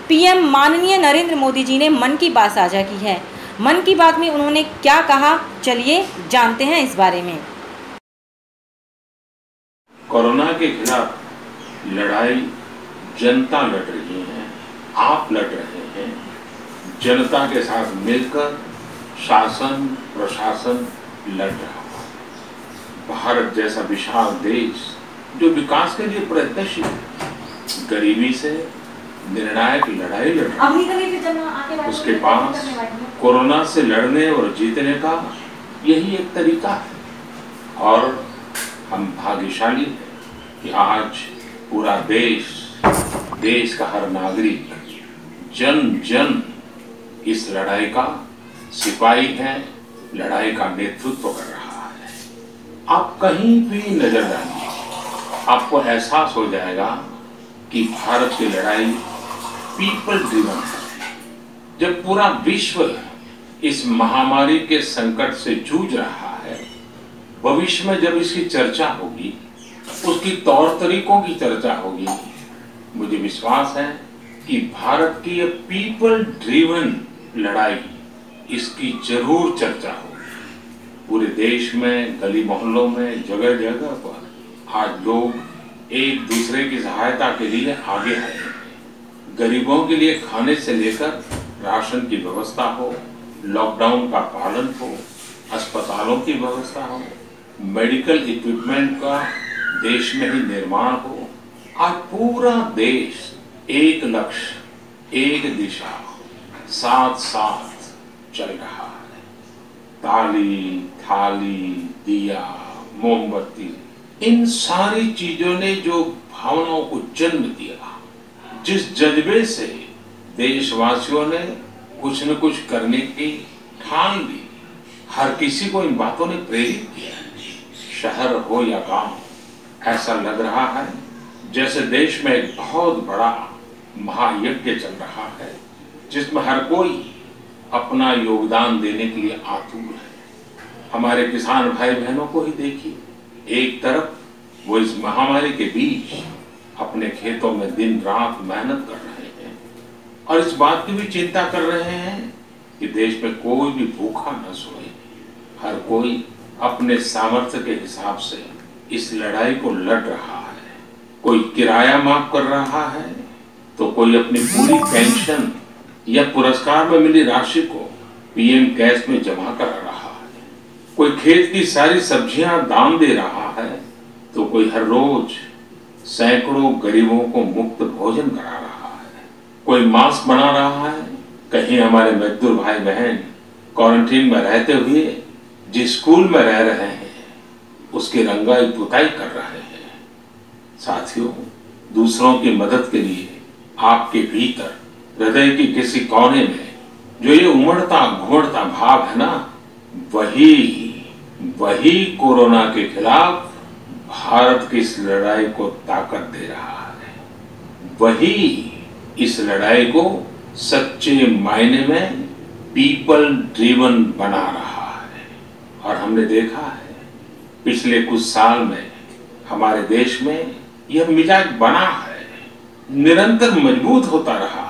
PM माननीय नरेंद्र मोदी जी ने मन की बात साझा की है। मन की बात में उन्होंने क्या कहा, चलिए जानते हैं इस बारे में। कोरोना के खिलाफ लड़ाई जनता लड़ रही है, आप लड़ रहे हैं। जनता के साथ मिलकर शासन प्रशासन लड़ रहा है। भारत जैसा विशाल देश जो विकास के लिए प्रयत्नशील है, गरीबी से निर्णायक लड़ाई लड़ रहा है, उसके पास कोरोना से लड़ने और जीतने का यही एक तरीका है। और हम भाग्यशाली हैं कि आज पूरा देश का हर नागरिक जन जन इस लड़ाई का सिपाही है, लड़ाई का नेतृत्व कर रहा है। आप कहीं भी नजर डालिए, आपको एहसास हो जाएगा कि भारत की लड़ाई पीपल ड्रिवन है। जब पूरा विश्व इस महामारी के संकट से जूझ रहा है, भविष्य में जब इसकी चर्चा होगी, उसकी तौर तरीकों की चर्चा होगी, मुझे विश्वास है कि भारत की ये पीपल ड्रिवन लड़ाई, इसकी जरूर चर्चा होगी। पूरे देश में गली मोहल्लों में जगह जगह पर आज लोग एक दूसरे की सहायता के लिए आगे आए हैं। गरीबों के लिए खाने से लेकर राशन की व्यवस्था हो, लॉकडाउन का पालन हो, अस्पतालों की व्यवस्था हो, मेडिकल इक्विपमेंट का देश में ही निर्माण हो। आज पूरा देश एक लक्ष्य, एक दिशा, साथ साथ चल रहा है। ताली, थाली, दिया, मोमबत्ती, इन सारी चीजों ने जो भावनाओं को जन्म दिया, जिस जज्बे से देशवासियों ने कुछ न कुछ करने की ठान ली, हर किसी को इन बातों ने प्रेरित किया। शहर हो या गांव, ऐसा लग रहा है जैसे देश में एक बहुत बड़ा महायज्ञ चल रहा है, जिसमें हर कोई अपना योगदान देने के लिए आतुर है। हमारे किसान भाई बहनों को ही देखिए, एक तरफ वो इस महामारी के बीच अपने खेतों में दिन रात मेहनत कर रहे हैं और इस बात की भी चिंता कर रहे हैं कि देश में कोई भी भूखा न सोए। हर कोई अपने सामर्थ्य के हिसाब से इस लड़ाई को लड़ रहा है। कोई किराया माफ कर रहा है, तो कोई अपनी पूरी पेंशन या पुरस्कार में मिली राशि को पीएम कैश में जमा करा रहा है। कोई खेत की सारी सब्जियां दान दे रहा है, तो कोई हर रोज सैकड़ों गरीबों को मुफ्त भोजन करा रहा है। कोई मास्क बना रहा है। कहीं हमारे मजदूर भाई बहन क्वारंटीन में रहते हुए जिस स्कूल में रह रहे हैं, उसकी रंगाई पुताई कर रहे हैं। साथियों, दूसरों की मदद के लिए आपके भीतर हृदय की किसी कोने में जो ये उमड़ता घोड़ता भाव है ना, वही कोरोना के खिलाफ भारत की इस लड़ाई को ताकत दे रहा है। वही इस लड़ाई को सच्चे मायने में पीपल ड्रिवन बना रहा है। और हमने देखा है पिछले कुछ साल में हमारे देश में यह मिजाज बना है, निरंतर मजबूत होता रहा है।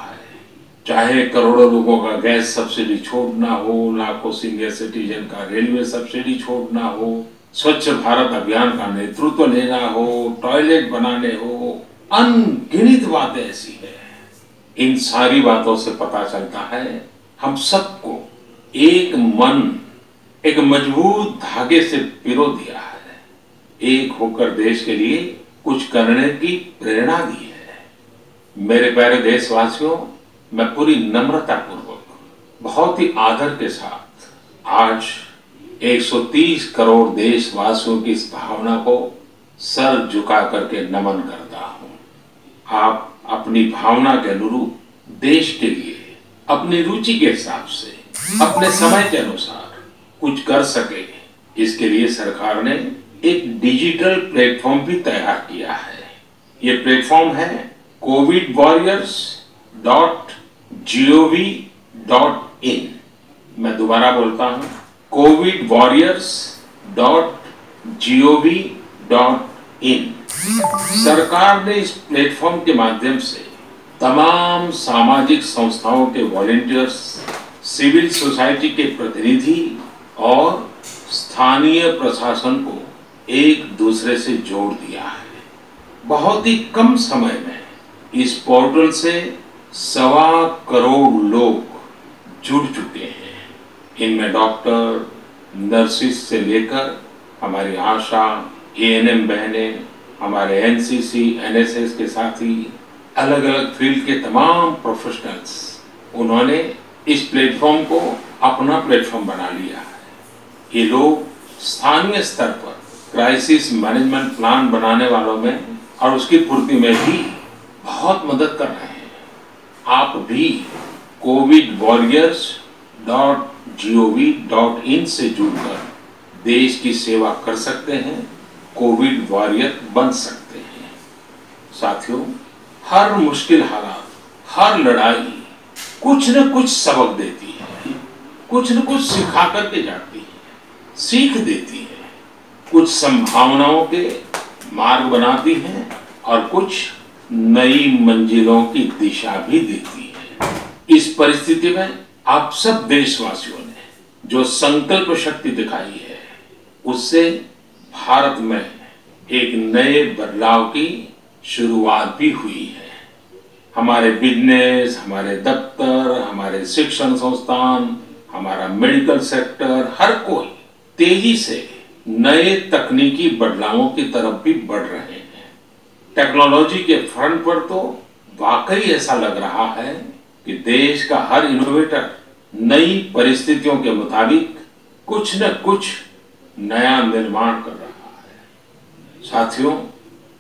चाहे करोड़ों लोगों का गैस सब्सिडी छोड़ना हो, लाखों सीनियर सिटीजन का रेलवे सब्सिडी छोड़ना हो, स्वच्छ भारत अभियान का नेतृत्व लेना हो, टॉयलेट बनाने हो, अनगिनत बातें ऐसी है। इन सारी बातों से पता चलता है हम सबको एक मन, एक मजबूत धागे से पिरो दिया है, एक होकर देश के लिए कुछ करने की प्रेरणा दी है। मेरे प्यारे देशवासियों, मैं पूरी नम्रता पूर्वक, बहुत ही आदर के साथ आज 130 करोड़ देशवासियों की इस भावना को सर झुका करके नमन करता हूं। आप अपनी भावना के अनुरूप देश के लिए अपनी रुचि के हिसाब से, अपने समय के अनुसार कुछ कर सके, इसके लिए सरकार ने एक डिजिटल प्लेटफॉर्म भी तैयार किया है। ये प्लेटफॉर्म है covidwarriors.gov.in। मैं दोबारा बोलता हूं, covidwarriors.gov.in। सरकार ने इस प्लेटफॉर्म के माध्यम से तमाम सामाजिक संस्थाओं के वॉलंटियर्स, सिविल सोसाइटी के प्रतिनिधि और स्थानीय प्रशासन को एक दूसरे से जोड़ दिया है। बहुत ही कम समय में इस पोर्टल से 1.25 करोड़ लोग जुड़ चुके हैं। इनमें डॉक्टर, नर्सिस से लेकर हमारी आशा, एएनएम बहनें, हमारे एनसीसी, एनएसएस के साथी, अलग अलग फील्ड के तमाम प्रोफेशनल्स, उन्होंने इस प्लेटफॉर्म को अपना प्लेटफॉर्म बना लिया है। ये लोग स्थानीय स्तर पर क्राइसिस मैनेजमेंट प्लान बनाने वालों में और उसकी पूर्ति में भी बहुत मदद कर रहे हैं। आप भी covidwarriors.gov.in से जुड़कर देश की सेवा कर सकते हैं, कोविड वॉरियर बन सकते हैं। साथियों, हर मुश्किल हालात, हर लड़ाई कुछ न कुछ सबक देती है, कुछ न कुछ सिखा करके जाती है, सीख देती है, कुछ संभावनाओं के मार्ग बनाती है और कुछ नई मंजिलों की दिशा भी देती है। इस परिस्थिति में आप सब देशवासियों ने जो संकल्प शक्ति दिखाई है, उससे भारत में एक नए बदलाव की शुरुआत भी हुई है। हमारे बिजनेस, हमारे दफ्तर, हमारे शिक्षण संस्थान, हमारा मेडिकल सेक्टर, हर कोई तेजी से नए तकनीकी बदलावों की तरफ भी बढ़ रहे हैं। टेक्नोलॉजी के फ्रंट पर तो वाकई ऐसा लग रहा है कि देश का हर इनोवेटर नई परिस्थितियों के मुताबिक कुछ न कुछ नया निर्माण कर रहा है। साथियों,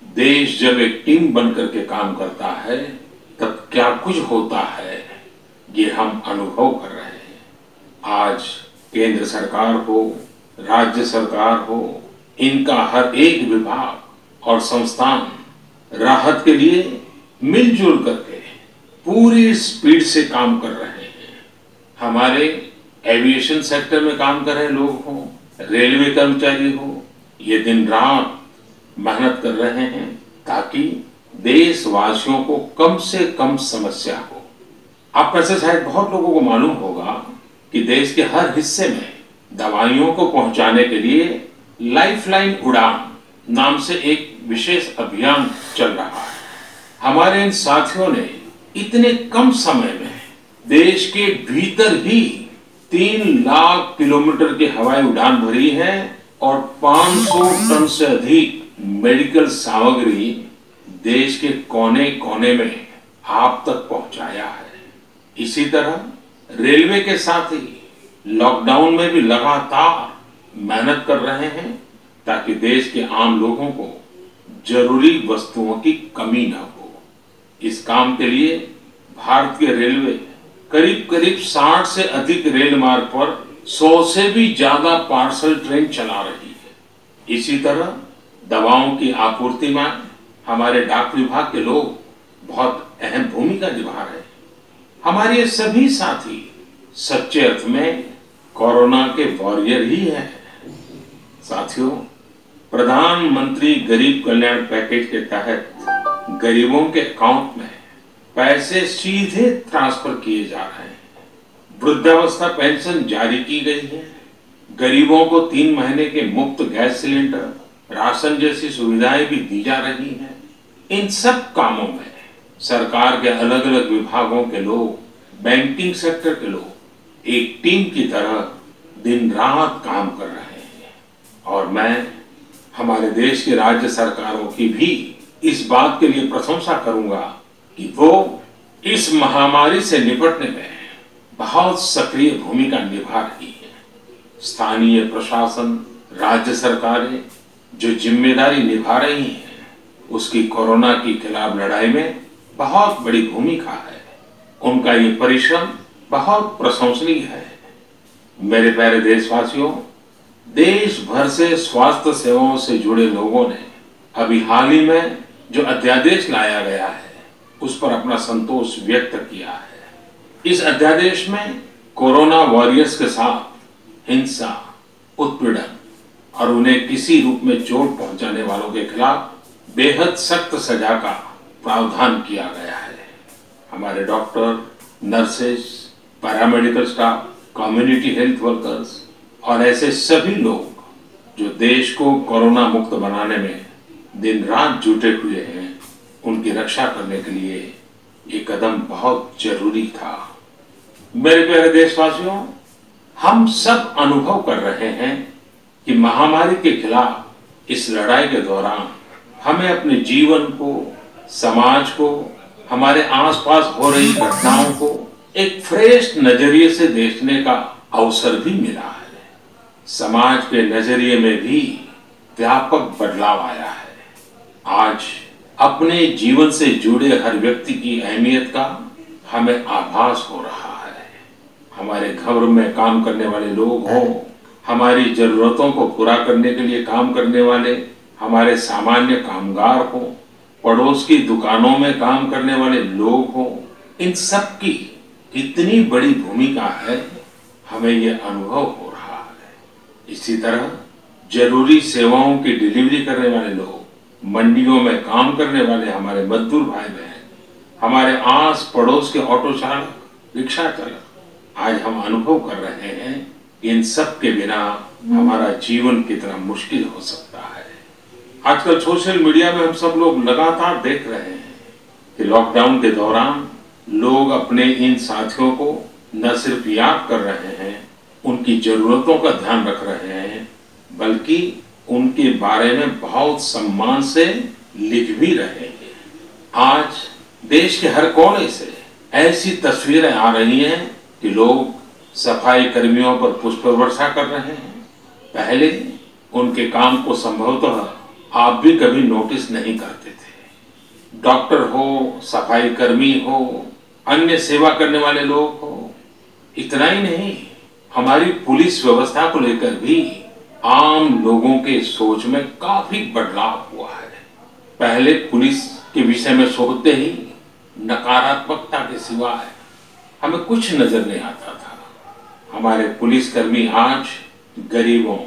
देश जब एक टीम बनकर के काम करता है तब क्या कुछ होता है, ये हम अनुभव कर रहे हैं। आज केंद्र सरकार हो, राज्य सरकार हो, इनका हर एक विभाग और संस्थान राहत के लिए मिलजुल करके पूरी स्पीड से काम कर रहे हैं। हमारे एविएशन सेक्टर में काम कर रहे लोग हों, रेलवे कर्मचारी हो, ये दिन रात मेहनत कर रहे हैं ताकि देशवासियों को कम से कम समस्या हो। आप में से शायद बहुत लोगों को मालूम होगा कि देश के हर हिस्से में दवाइयों को पहुंचाने के लिए लाइफलाइन उड़ान नाम से एक विशेष अभियान चल रहा है। हमारे इन साथियों ने इतने कम समय में देश के भीतर ही 3 लाख किलोमीटर की हवाई उड़ान भरी है और 500 टन से अधिक मेडिकल सामग्री देश के कोने कोने में आप तक पहुंचाया है। इसी तरह रेलवे के साथ ही लॉकडाउन में भी लगातार मेहनत कर रहे हैं ताकि देश के आम लोगों को जरूरी वस्तुओं की कमी न हो। इस काम के लिए भारतीय रेलवे करीब 60 से अधिक रेल मार्ग पर 100 से भी ज्यादा पार्सल ट्रेन चला रही है। इसी तरह दवाओं की आपूर्ति में हमारे डाक विभाग के लोग बहुत अहम भूमिका निभा रहे हैं। हमारे ये सभी साथी सच्चे अर्थ में कोरोना के वॉरियर ही हैं। साथियों, प्रधानमंत्री गरीब कल्याण पैकेज के तहत गरीबों के अकाउंट में पैसे सीधे ट्रांसफर किए जा रहे हैं। वृद्धावस्था पेंशन जारी की गई है। गरीबों को 3 महीने के मुफ्त गैस सिलेंडर, राशन जैसी सुविधाएं भी दी जा रही हैं। इन सब कामों में सरकार के अलग अलग विभागों के लोग, बैंकिंग सेक्टर के लोग एक टीम की तरह दिन रात काम कर रहे हैं। और मैं हमारे देश की राज्य सरकारों की भी इस बात के लिए प्रशंसा करूंगा कि वो इस महामारी से निपटने में बहुत सक्रिय भूमिका निभा रही है। स्थानीय प्रशासन, राज्य सरकारें जो जिम्मेदारी निभा रही हैं, उसकी कोरोना के खिलाफ लड़ाई में बहुत बड़ी भूमिका है। उनका ये परिश्रम बहुत प्रशंसनीय है। मेरे प्यारे देशवासियों, देश भर से स्वास्थ्य सेवाओं से जुड़े लोगों ने अभी हाल ही में जो अध्यादेश लाया गया है उस पर अपना संतोष व्यक्त किया है। इस अध्यादेश में कोरोना वॉरियर्स के साथ हिंसा, उत्पीड़न और उन्हें किसी रूप में चोट पहुंचाने वालों के खिलाफ बेहद सख्त सजा का प्रावधान किया गया है। हमारे doctor, nurses, paramedical staff, community health workers और ऐसे सभी लोग जो देश को कोरोना मुक्त बनाने में दिन रात जुटे हुए हैं, उनकी रक्षा करने के लिए ये कदम बहुत जरूरी था। मेरे प्यारे देशवासियों, हम सब अनुभव कर रहे हैं कि महामारी के खिलाफ इस लड़ाई के दौरान हमें अपने जीवन को, समाज को, हमारे आसपास हो रही घटनाओं को एक फ्रेश नजरिए से देखने का अवसर भी मिला है। समाज के नजरिए में भी व्यापक बदलाव आया है। आज अपने जीवन से जुड़े हर व्यक्ति की अहमियत का हमें आभास हो रहा है। हमारे घर में काम करने वाले लोग हों, हमारी जरूरतों को पूरा करने के लिए काम करने वाले हमारे सामान्य कामगार हों, पड़ोस की दुकानों में काम करने वाले लोग हों, इन सब की कितनी बड़ी भूमिका है, हमें यह अनुभव हो रहा है। इसी तरह जरूरी सेवाओं की डिलीवरी करने वाले लोग, मंडियों में काम करने वाले हमारे मजदूर भाई बहन, हमारे आस पड़ोस के ऑटो चालक, रिक्शा चालक, आज हम अनुभव कर रहे हैं कि इन सब के बिना हमारा जीवन कितना मुश्किल हो सकता है। आजकल सोशल मीडिया में हम सब लोग लगातार देख रहे हैं कि लॉकडाउन के दौरान लोग अपने इन साथियों को न सिर्फ याद कर रहे हैं, उनकी जरूरतों का ध्यान रख रहे हैं, बल्कि उनके बारे में बहुत सम्मान से लिख भी रहे हैं। आज देश के हर कोने से ऐसी तस्वीरें आ रही हैं कि लोग सफाई कर्मियों पर पुष्प वर्षा कर रहे हैं। पहले उनके काम को संभवतः आप भी कभी नोटिस नहीं करते थे। डॉक्टर हो, सफाई कर्मी हो, अन्य सेवा करने वाले लोग हो, इतना ही नहीं, हमारी पुलिस व्यवस्था को लेकर भी आम लोगों के सोच में काफी बदलाव हुआ है। पहले पुलिस के विषय में सोचते ही नकारात्मकता के सिवाय हमें कुछ नजर नहीं आता था। हमारे पुलिसकर्मी आज गरीबों,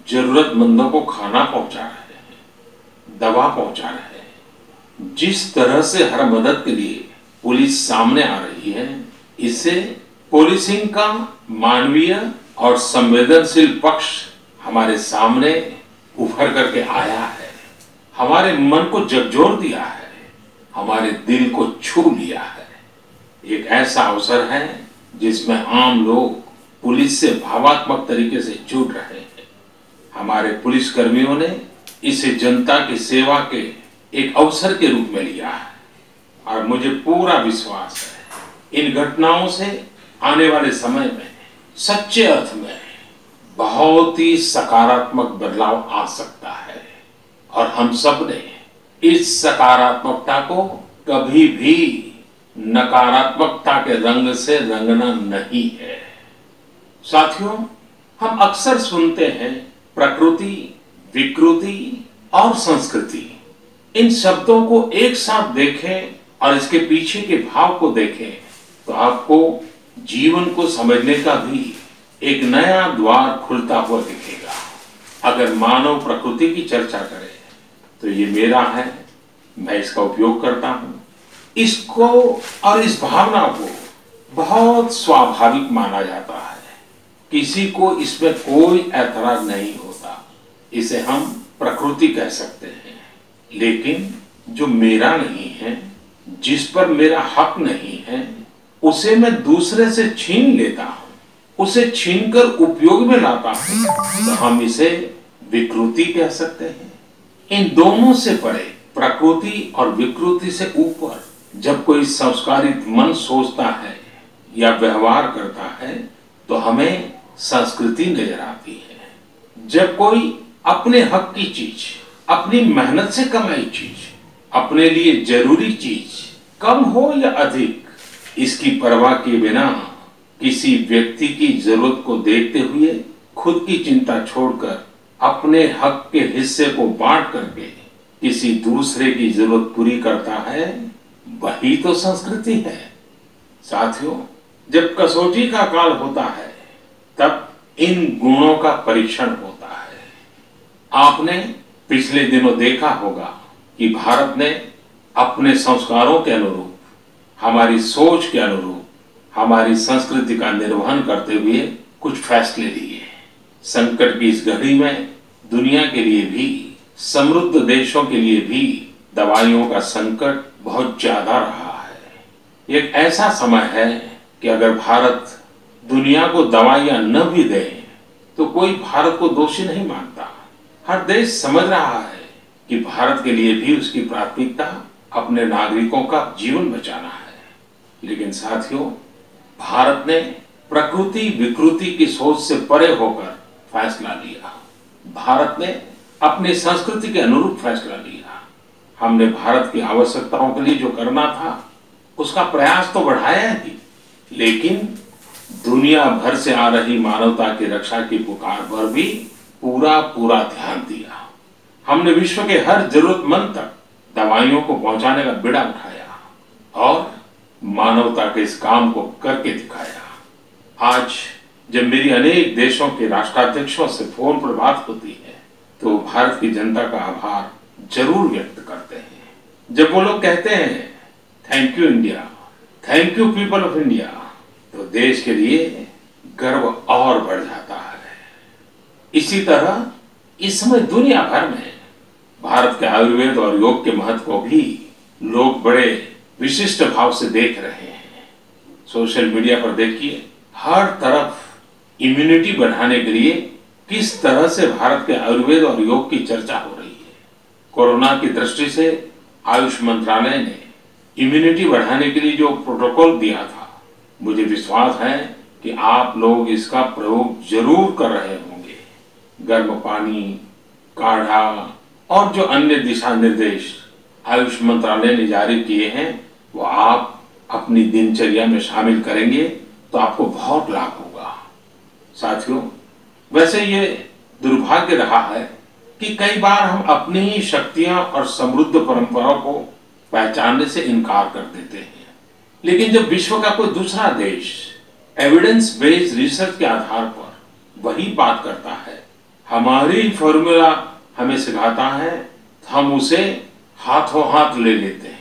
जरूरतमंदों को खाना पहुंचा रहे हैं, दवा पहुंचा रहे हैं। जिस तरह से हर मदद के लिए पुलिस सामने आ रही है, इससे पुलिसिंग का मानवीय और संवेदनशील पक्ष हमारे सामने उभर करके आया है, हमारे मन को झकझोर दिया है, हमारे दिल को छू लिया है। एक ऐसा अवसर है जिसमें आम लोग पुलिस से भावात्मक तरीके से जुड़ रहे हैं। हमारे पुलिस कर्मियों ने इसे जनता की सेवा के एक अवसर के रूप में लिया है और मुझे पूरा विश्वास है इन घटनाओं से आने वाले समय में सच्चे अर्थ में बहुत ही सकारात्मक बदलाव आ सकता है और हम सब ने इस सकारात्मकता को कभी भी नकारात्मकता के रंग से रंगना नहीं है। साथियों, हम अक्सर सुनते हैं प्रकृति, विकृति और संस्कृति। इन शब्दों को एक साथ देखें और इसके पीछे के भाव को देखें तो आपको जीवन को समझने का भी एक नया द्वार खुलता हुआ दिखेगा। अगर मानव प्रकृति की चर्चा करें तो ये मेरा है, मैं इसका उपयोग करता हूं। इसको और इस भावना को बहुत स्वाभाविक माना जाता है, किसी को इसमें कोई ऐतराज नहीं होता। इसे हम प्रकृति कह सकते हैं। लेकिन जो मेरा नहीं है, जिस पर मेरा हक नहीं है, उसे मैं दूसरे से छीन लेता हूं, उसे छीनकर उपयोग में लाता हूं, तो हम इसे विकृति कह सकते हैं। इन दोनों से परे, प्रकृति और विकृति से ऊपर जब कोई संस्कारित मन सोचता है या व्यवहार करता है तो हमें संस्कृति नजर आती है। जब कोई अपने हक की चीज, अपनी मेहनत से कमाई चीज, अपने लिए जरूरी चीज कम हो या अधिक, इसकी परवाह किए बिना किसी व्यक्ति की जरूरत को देखते हुए खुद की चिंता छोड़कर अपने हक के हिस्से को बांट करके किसी दूसरे की जरूरत पूरी करता है, वही तो संस्कृति है। साथियों, जब कसौटी का काल होता है तब इन गुणों का परीक्षण होता है। आपने पिछले दिनों देखा होगा कि भारत ने अपने संस्कारों के अनुरूप हमारी सोच के अनुरूप हमारी संस्कृति का निर्वहन करते हुए कुछ फैसले लिए। संकट की इस घड़ी में दुनिया के लिए भी, समृद्ध देशों के लिए भी दवाइयों का संकट बहुत ज्यादा रहा है। एक ऐसा समय है कि अगर भारत दुनिया को दवाइयां न भी दे तो कोई भारत को दोषी नहीं मानता। हर देश समझ रहा है कि भारत के लिए भी उसकी प्राथमिकता अपने नागरिकों का जीवन बचाना है। लेकिन साथियों, भारत ने प्रकृति विकृति की सोच से परे होकर फैसला लिया। भारत ने अपनी संस्कृति के अनुरूप फैसला लिया। हमने भारत की आवश्यकताओं के लिए जो करना था उसका प्रयास तो बढ़ाया ही, लेकिन दुनिया भर से आ रही मानवता की रक्षा की पुकार पर भी पूरा ध्यान दिया। हमने विश्व के हर जरूरतमंद तक दवाइयों को पहुंचाने का बीड़ा उठाया और मानवता के इस काम को करके दिखाया। आज जब मेरी अनेक देशों के राष्ट्राध्यक्षों से फोन पर बात होती है तो भारत की जनता का आभार जरूर व्यक्त करते हैं। जब वो लोग कहते हैं thank you India, thank you people of India, तो देश के लिए गर्व और बढ़ जाता है। इसी तरह इस समय दुनिया भर में भारत के आयुर्वेद और योग के महत्व को भी लोग बड़े विशिष्ट भाव से देख रहे हैं। सोशल मीडिया पर देखिए, हर तरफ इम्यूनिटी बढ़ाने के लिए किस तरह से भारत के आयुर्वेद और योग की चर्चा हो रही है। कोरोना की दृष्टि से आयुष मंत्रालय ने इम्यूनिटी बढ़ाने के लिए जो प्रोटोकॉल दिया था, मुझे विश्वास है कि आप लोग इसका प्रयोग जरूर कर रहे होंगे। गर्म पानी, काढ़ा और जो अन्य दिशा निर्देश आयुष मंत्रालय ने जारी किए हैं वो आप अपनी दिनचर्या में शामिल करेंगे तो आपको बहुत लाभ होगा। साथियों, वैसे ये दुर्भाग्य रहा है कि कई बार हम अपनी ही शक्तियां और समृद्ध परंपराओं को पहचानने से इनकार कर देते हैं। लेकिन जब विश्व का कोई दूसरा देश एविडेंस बेस्ड रिसर्च के आधार पर वही बात करता है, हमारी फॉर्मूला हमें सिखाता है, तो हम उसे हाथों हाथ ले लेते हैं।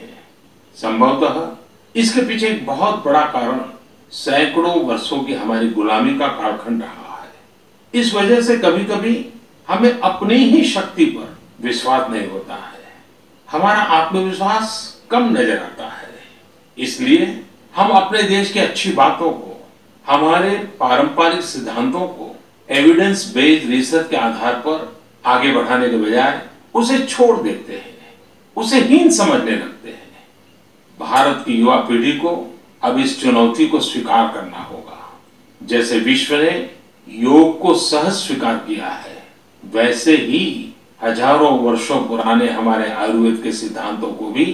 संभवतः इसके पीछे एक बहुत बड़ा कारण सैकड़ों वर्षों की हमारी गुलामी का कालखंड रहा है। इस वजह से कभी कभी हमें अपनी ही शक्ति पर विश्वास नहीं होता है, हमारा आत्मविश्वास कम नजर आता है। इसलिए हम अपने देश की अच्छी बातों को, हमारे पारंपरिक सिद्धांतों को एविडेंस बेस्ड रिसर्च के आधार पर आगे बढ़ाने के बजाय उसे छोड़ देते हैं, उसे हीन समझने लगते हैं। भारत की युवा पीढ़ी को अब इस चुनौती को स्वीकार करना होगा। जैसे विश्व ने योग को सहज स्वीकार किया है, वैसे ही हजारों वर्षों पुराने हमारे आयुर्वेद के सिद्धांतों को भी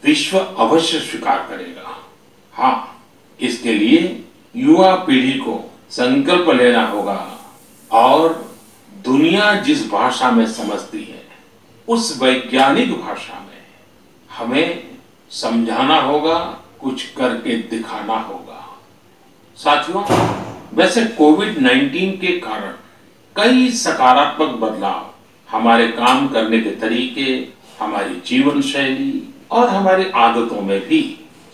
विश्व अवश्य स्वीकार करेगा। हाँ, इसके लिए युवा पीढ़ी को संकल्प लेना होगा और दुनिया जिस भाषा में समझती है उस वैज्ञानिक भाषा में हमें समझाना होगा, कुछ करके दिखाना होगा। साथियों, वैसे कोविड-19 के कारण कई सकारात्मक बदलाव हमारे काम करने के तरीके, हमारी जीवन शैली और हमारी आदतों में भी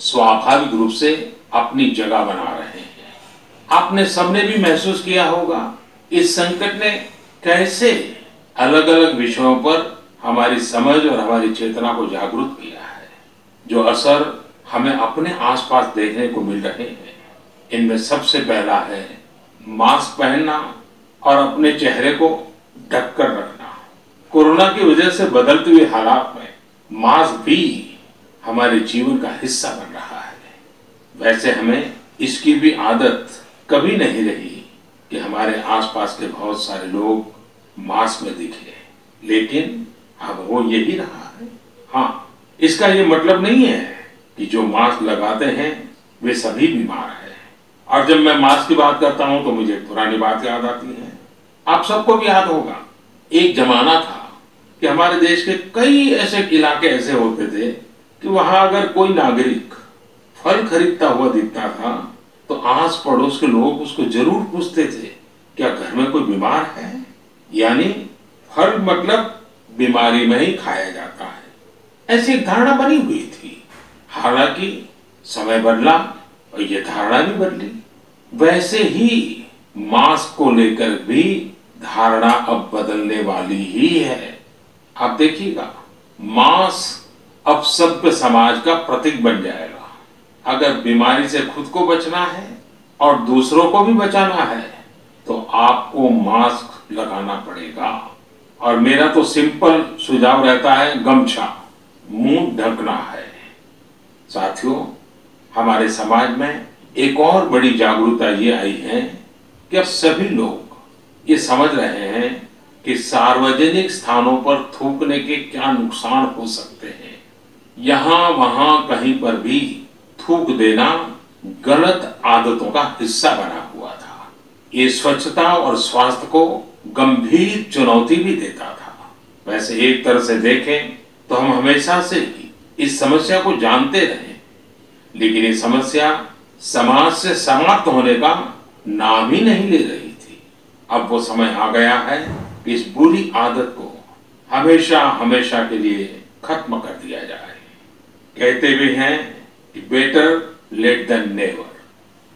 स्वाभाविक रूप से अपनी जगह बना रहे हैं। आपने सबने भी महसूस किया होगा इस संकट ने कैसे अलग अलग विषयों पर हमारी समझ और हमारी चेतना को जागरूक किया है। जो असर हमें अपने आसपास देखने को मिल रहे हैं, इनमें सबसे पहला है मास्क पहनना और अपने चेहरे को ढककर रखना। कोरोना की वजह से बदलते हुए हालात में मास्क भी हमारे जीवन का हिस्सा बन रहा है। वैसे हमें इसकी भी आदत कभी नहीं रही कि हमारे आसपास के बहुत सारे लोग मास्क में दिखे, लेकिन अब वो यही रहा है। हाँ, इसका ये मतलब नहीं है कि जो मास्क लगाते हैं वे सभी बीमार हैं। और जब मैं मास्क की बात करता हूं तो मुझे पुरानी बात याद आती है। आप सबको भी याद होगा, एक जमाना था कि हमारे देश के कई ऐसे इलाके ऐसे होते थे कि वहां अगर कोई नागरिक फल खरीदता हुआ दिखता था तो आस पड़ोस के लोग उसको जरूर पूछते थे, क्या घर में कोई बीमार है? यानी फल मतलब बीमारी में ही खाया जाता है, ऐसी एक धारणा बनी हुई थी। हालांकि समय बदला और ये धारणा भी बदली। वैसे ही मास्क को लेकर भी धारणा अब बदलने वाली ही है। आप देखिएगा, मास्क अब सभ्य समाज का प्रतीक बन जाएगा। अगर बीमारी से खुद को बचना है और दूसरों को भी बचाना है तो आपको मास्क लगाना पड़ेगा। और मेरा तो सिंपल सुझाव रहता है, गमछा मुंह ढकना है। साथियों, हमारे समाज में एक और बड़ी जागरूकता ये आई है कि अब सभी लोग ये समझ रहे हैं कि सार्वजनिक स्थानों पर थूकने के क्या नुकसान हो सकते हैं। यहाँ वहाँ कहीं पर भी थूक देना गलत आदतों का हिस्सा बना हुआ था। ये स्वच्छता और स्वास्थ्य को गंभीर चुनौती भी देता था। वैसे एक तरह से देखें तो हम हमेशा से ही इस समस्या को जानते रहे, लेकिन ये समस्या समाज से समाप्त होने का नाम ही नहीं ले रही थी। अब वो समय आ गया है कि इस बुरी आदत को हमेशा हमेशा के लिए खत्म कर दिया जाए। कहते भी हैं कि बेटर लेट देन नेवर।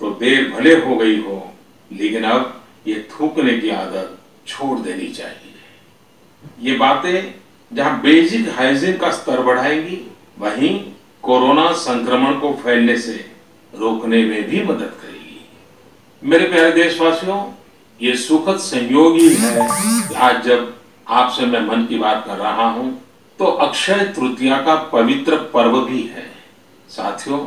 तो देर भले हो गई हो, लेकिन अब ये थूकने की आदत छोड़ देनी चाहिए। ये बातें जहां बेसिक हाइजीन का स्तर बढ़ाएंगी, वहीं कोरोना संक्रमण को फैलने से रोकने में भी मदद करेगी। मेरे प्यारे देशवासियों, ये सुखद संयोग ही है कि आज जब आपसे मैं मन की बात कर रहा हूं तो अक्षय तृतीया का पवित्र पर्व भी है। साथियों,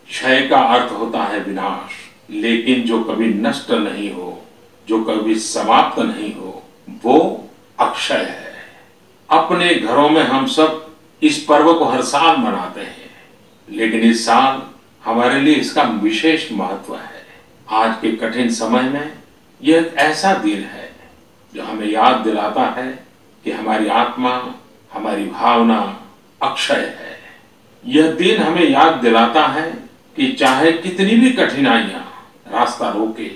क्षय का अर्थ होता है विनाश, लेकिन जो कभी नष्ट नहीं हो, जो कभी समाप्त नहीं हो, वो अक्षय है। अपने घरों में हम सब इस पर्व को हर साल मनाते हैं, लेकिन इस साल हमारे लिए इसका विशेष महत्व है। आज के कठिन समय में यह एक ऐसा दिन है जो हमें याद दिलाता है कि हमारी आत्मा, हमारी भावना अक्षय है। यह दिन हमें याद दिलाता है कि चाहे कितनी भी कठिनाइयां रास्ता रोके,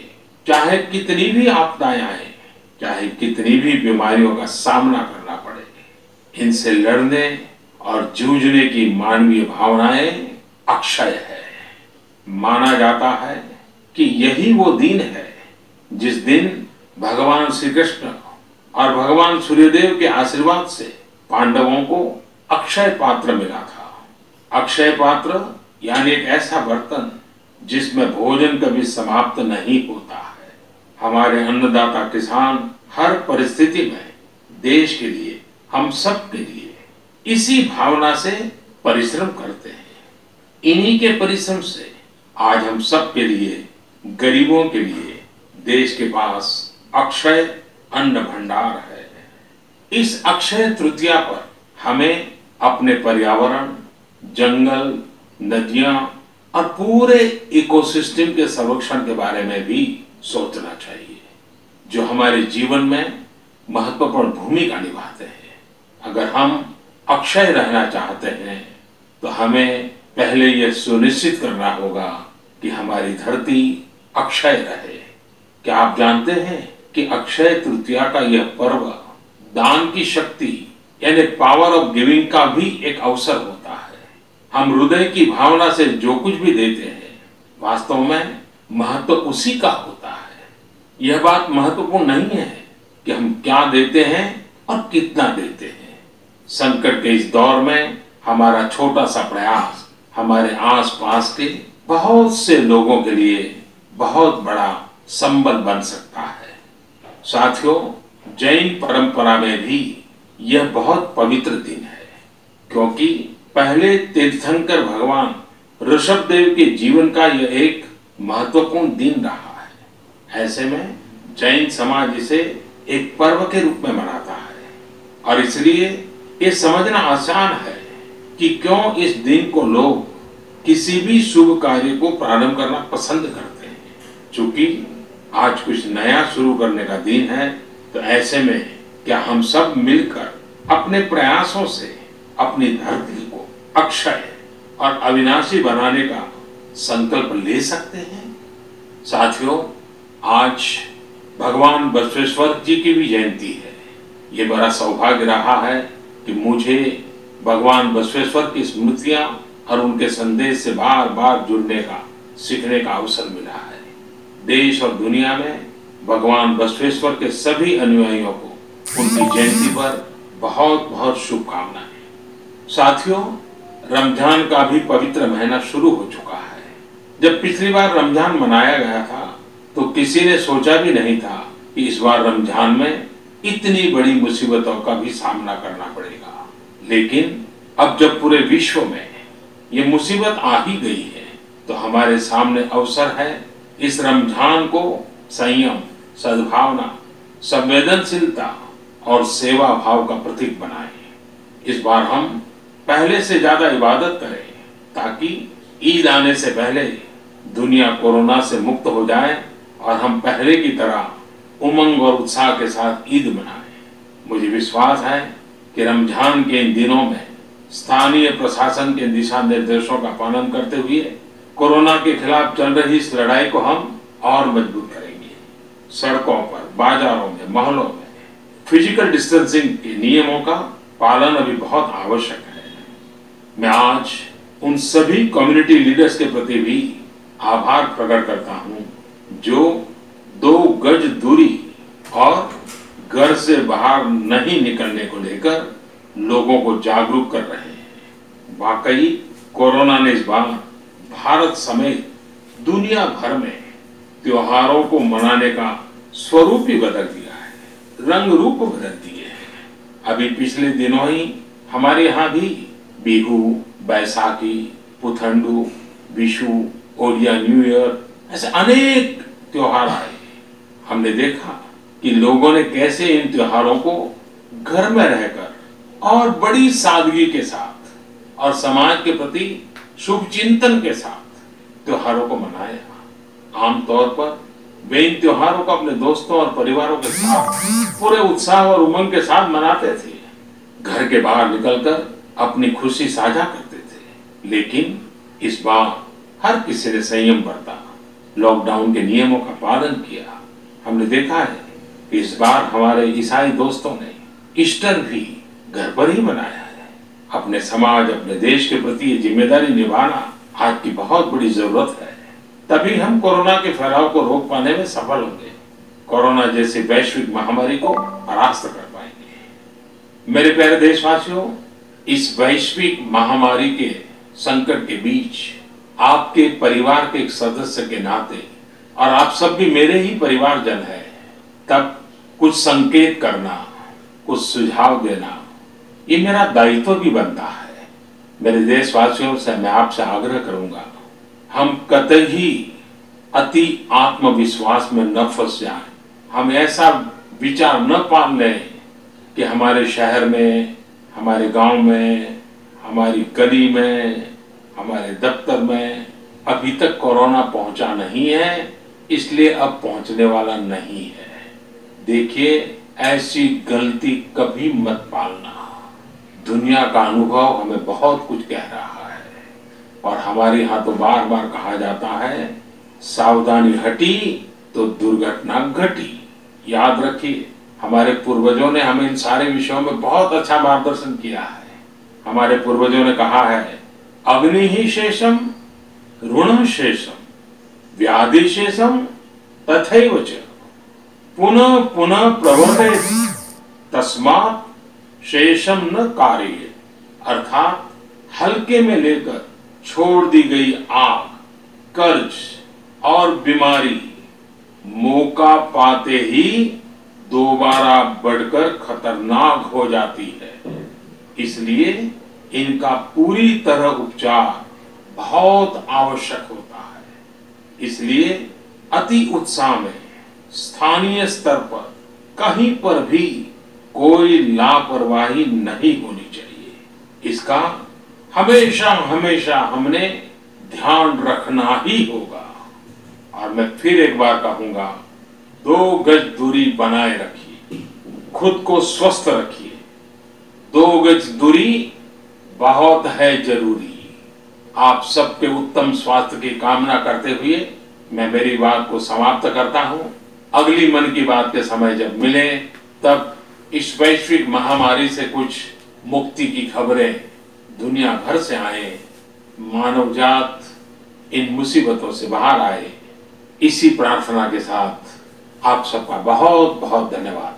चाहे कितनी भी आपदाएं आए, चाहे कितनी भी बीमारियों का सामना करना पड़े, इनसे लड़ने और जूझने की मानवीय भावनाएं अक्षय है। माना जाता है कि यही वो दिन है जिस दिन भगवान श्री कृष्ण और भगवान सूर्यदेव के आशीर्वाद से पांडवों को अक्षय पात्र मिला था। अक्षय पात्र यानी एक ऐसा बर्तन जिसमें भोजन कभी समाप्त नहीं होता है। हमारे अन्नदाता किसान हर परिस्थिति में देश के लिए, हम सब के लिए इसी भावना से परिश्रम करते हैं। इन्हीं के परिश्रम से आज हम सब के लिए, गरीबों के लिए देश के पास अक्षय अन्न भंडार है। इस अक्षय तृतीया पर हमें अपने पर्यावरण, जंगल, नदियां और पूरे इकोसिस्टम के संरक्षण के बारे में भी सोचना चाहिए, जो हमारे जीवन में महत्वपूर्ण भूमिका निभाते हैं। अगर हम अक्षय रहना चाहते हैं तो हमें पहले यह सुनिश्चित करना होगा कि हमारी धरती अक्षय रहे। क्या आप जानते हैं कि अक्षय तृतीया का यह पर्व दान की शक्ति यानी पावर ऑफ गिविंग का भी एक अवसर होता है। हम हृदय की भावना से जो कुछ भी देते हैं, वास्तव में महत्व उसी का होता है। यह बात महत्वपूर्ण नहीं है कि हम क्या देते हैं और कितना देते हैं। संकट के इस दौर में हमारा छोटा सा प्रयास हमारे आसपास के बहुत से लोगों के लिए बहुत बड़ा संबल बन सकता है। साथियों, जैन परंपरा में भी यह बहुत पवित्र दिन है, क्योंकि पहले तीर्थंकर भगवान ऋषभदेव के जीवन का यह एक महत्वपूर्ण दिन रहा है। ऐसे में जैन समाज इसे एक पर्व के रूप में मनाता है और इसलिए ये समझना आसान है कि क्यों इस दिन को लोग किसी भी शुभ कार्य को प्रारंभ करना पसंद करते हैं। चूंकि आज कुछ नया शुरू करने का दिन है, तो ऐसे में क्या हम सब मिलकर अपने प्रयासों से अपनी धरती को अक्षय और अविनाशी बनाने का संकल्प ले सकते हैं? साथियों, आज भगवान बसवेश्वर जी की भी जयंती है। ये बड़ा सौभाग्य रहा है कि मुझे भगवान बसवेश्वर की स्मृतियां और उनके संदेश से बार बार जुड़ने का, सीखने का अवसर मिला है। देश और दुनिया में भगवान बसवेश्वर के सभी अनुयायियों को उनकी जयंती पर बहुत बहुत शुभकामनाएं। साथियों, रमजान का भी पवित्र महीना शुरू हो चुका है। जब पिछली बार रमजान मनाया गया था तो किसी ने सोचा भी नहीं था कि इस बार रमजान में इतनी बड़ी मुसीबतों का भी सामना करना पड़ेगा। लेकिन अब जब पूरे विश्व में ये मुसीबत आ ही गई है तो हमारे सामने अवसर है इस रमजान को संयम, सद्भावना, संवेदनशीलता और सेवा भाव का प्रतीक बनाएं। इस बार हम पहले से ज्यादा इबादत करें ताकि ईद आने से पहले दुनिया कोरोना से मुक्त हो जाए और हम पहले की तरह उमंग और उत्साह के साथ ईद मनाएं। मुझे विश्वास है कि रमजान के इन दिनों में स्थानीय प्रशासन के दिशा निर्देशों का पालन करते हुए कोरोना के खिलाफ चल रही इस लड़ाई को हम और मजबूत करेंगे। सड़कों पर, बाजारों में, मोहल्लों में फिजिकल डिस्टेंसिंग के नियमों का पालन अभी बहुत आवश्यक है। मैं आज उन सभी कम्युनिटी लीडर्स के प्रति भी आभार प्रकट करता हूं जो 2 गज दूरी और घर से बाहर नहीं निकलने को लेकर लोगों को जागरूक कर रहे हैं। वाकई कोरोना ने इस बार भारत समेत दुनिया भर में त्योहारों को मनाने का स्वरूप ही बदल दिया है, रंग रूप बदल दिए हैं। अभी पिछले दिनों ही हमारे यहाँ भी बिहू, बैसाखी, पुथंडू, विशु, ओडिया न्यू ईयर ऐसे अनेक त्योहार आए। हमने देखा कि लोगों ने कैसे इन त्योहारों को घर में रहकर और बड़ी सादगी के साथ और समाज के प्रति शुभ चिंतन के साथ त्योहारों को मनाया। आमतौर पर वे इन त्योहारों को अपने दोस्तों और परिवारों के साथ पूरे उत्साह और उमंग के साथ मनाते थे, घर के बाहर निकलकर अपनी खुशी साझा करते थे। लेकिन इस बार हर किसी ने संयम बरता, लॉकडाउन के नियमों का पालन किया। हमने देखा है कि इस बार हमारे ईसाई दोस्तों ने ईस्टर भी घर पर ही मनाया है। अपने समाज, अपने देश के प्रति ये जिम्मेदारी निभाना आज की बहुत बड़ी जरूरत है। तभी हम कोरोना के फैलाव को रोक पाने में सफल होंगे, कोरोना जैसी वैश्विक महामारी को परास्त कर पाएंगे। मेरे प्यारे देशवासियों, इस वैश्विक महामारी के संकट के बीच आपके परिवार के एक सदस्य के नाते, और आप सब भी मेरे ही परिवारजन हैं, तब कुछ संकेत करना, कुछ सुझाव देना, ये मेरा दायित्व भी बनता है। मेरे देशवासियों से मैं आपसे आग्रह करूंगा, हम कतई अति आत्मविश्वास में न फंस जाएं। हम ऐसा विचार न पाल लें कि हमारे शहर में, हमारे गांव में, हमारी गली में, हमारे दफ्तर में अभी तक कोरोना पहुंचा नहीं है, इसलिए अब पहुंचने वाला नहीं है। देखिए, ऐसी गलती कभी मत पालना। दुनिया का अनुभव हमें बहुत कुछ कह रहा है और हमारे यहाँ तो बार बार कहा जाता है, सावधानी हटी तो दुर्घटना घटी। याद रखिए, हमारे पूर्वजों ने हमें इन सारे विषयों में बहुत अच्छा मार्गदर्शन किया है। हमारे पूर्वजों ने कहा है, अग्नि ही शेषम ऋण शेषम व्याधि शेषम तथैव च पुनः पुनः प्रवर्तेत तस्मात् शेषम न कार्य। अर्थात हल्के में लेकर छोड़ दी गई आग, कर्ज और बीमारी मौका पाते ही दोबारा बढ़कर खतरनाक हो जाती है। इसलिए इनका पूरी तरह उपचार बहुत आवश्यक होता है। इसलिए अति उत्साह में स्थानीय स्तर पर कहीं पर भी कोई लापरवाही नहीं होनी चाहिए। इसका हमेशा हमेशा हमने ध्यान रखना ही होगा। और मैं फिर एक बार कहूंगा, 2 गज दूरी बनाए रखिए, खुद को स्वस्थ रखिए। 2 गज दूरी बहुत है जरूरी। आप सबके उत्तम स्वास्थ्य की कामना करते हुए मैं मेरी बात को समाप्त करता हूं। अगली मन की बात के समय जब मिले, तब इस वैश्विक महामारी से कुछ मुक्ति की खबरें दुनिया भर से आए, मानव जात इन मुसीबतों से बाहर आए, इसी प्रार्थना के साथ आप सबका बहुत बहुत धन्यवाद।